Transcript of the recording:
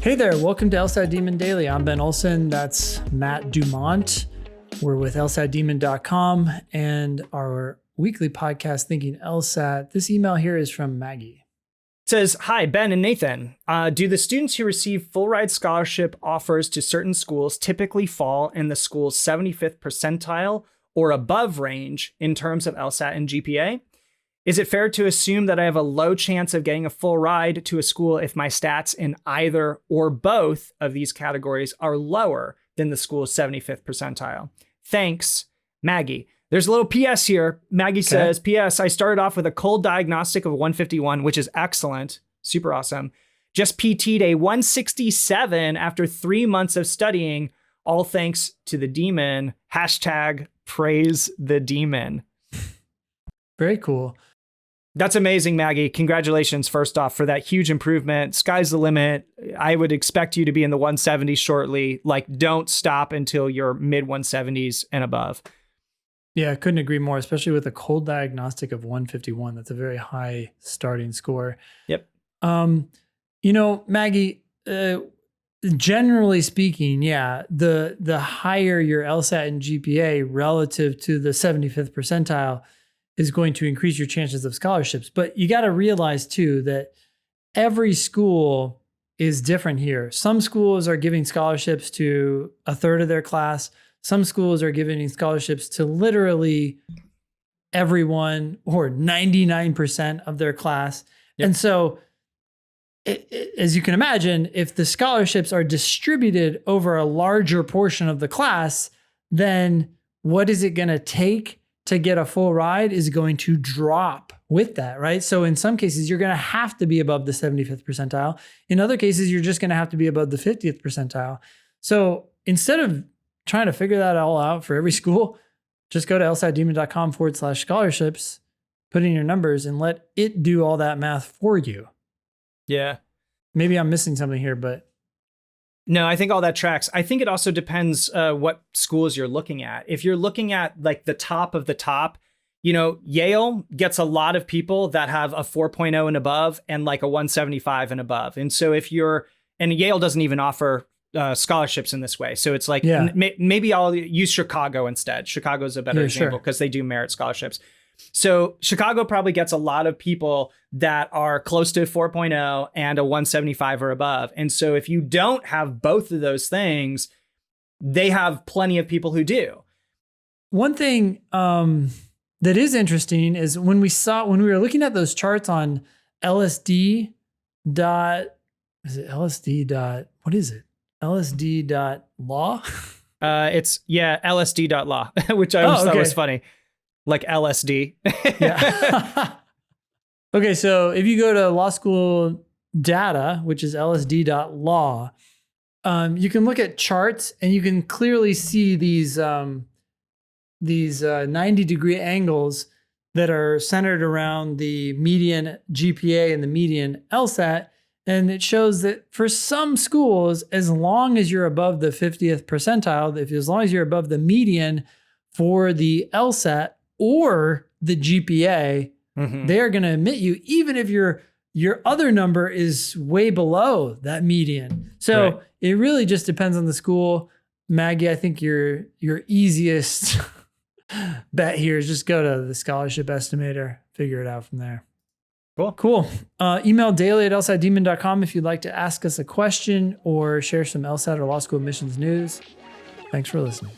Hey there, welcome to LSAT Demon Daily. I'm Ben Olson, that's Matt Dumont. We're with LSATdemon.com and our weekly podcast, Thinking LSAT. This email here is from Maggie. It says, hi, Ben and Nathan. Do the students who receive full ride scholarship offers to certain schools typically fall in the school's 75th percentile or above range in terms of LSAT and GPA? Is it fair to assume that I have a low chance of getting a full ride to a school if my stats in either or both of these categories are lower than the school's 75th percentile? Thanks, Maggie. There's a little PS here. Maggie says, PS, I started off with a cold diagnostic of 151, which is excellent. Super awesome. Just PT'd a 167 after 3 months of studying, all thanks to the demon. Hashtag praise the demon. Very cool. That's amazing, Maggie. Congratulations, first off, for that huge improvement. Sky's the limit. I would expect you to be in the 170s shortly. Like, don't stop until you're mid 170s and above. Yeah, I couldn't agree more, especially with a cold diagnostic of 151. That's a very high starting score. Yep. Maggie, generally speaking, yeah, the higher your LSAT and GPA relative to the 75th percentile is going to increase your chances of scholarships. But you got to realize too that every school is different here. Some schools are giving scholarships to a third of their class. Some schools are giving scholarships to literally everyone or 99% of their class. Yep. And so as you can imagine, if the scholarships are distributed over a larger portion of the class, then what is it going to take to get a full ride is going to drop with that, right? So in some cases, you're going to have to be above the 75th percentile. In other cases, you're just going to have to be above the 50th percentile. So instead of trying to figure that all out for every school, just go to lsatdemon.com/scholarships, put in your numbers and let it do all that math for you. Yeah. Maybe I'm missing something here, but no, I think all that tracks. I think it also depends what schools you're looking at. If you're looking at like the top of the top, Yale gets a lot of people that have a 4.0 and above and like a 175 and above. And so and Yale doesn't even offer scholarships in this way. So it's like, maybe I'll use Chicago instead. Chicago's a better example because they do merit scholarships. So Chicago probably gets a lot of people that are close to 4.0 and a 175 or above. And so if you don't have both of those things, they have plenty of people who do. One thing that is interesting is when we were looking at those charts on LSD what is it? LSD.law? It's LSD.law, which I always thought was funny. Like LSD. Yeah. Okay, so if you go to law school data, which is lsd.law, you can look at charts and you can clearly see these 90-degree angles that are centered around the median GPA and the median LSAT. And it shows that for some schools, as long as you're above the 50th percentile, as long as you're above the median for the LSAT or the GPA, they're going to admit you, even if your other number is way below that median. So It really just depends on the school. Maggie, I think your easiest bet here is just go to the scholarship estimator, figure it out from there. Cool. Email daily@lsatdemon.com if you'd like to ask us a question or share some LSAT or law school admissions news. Thanks for listening.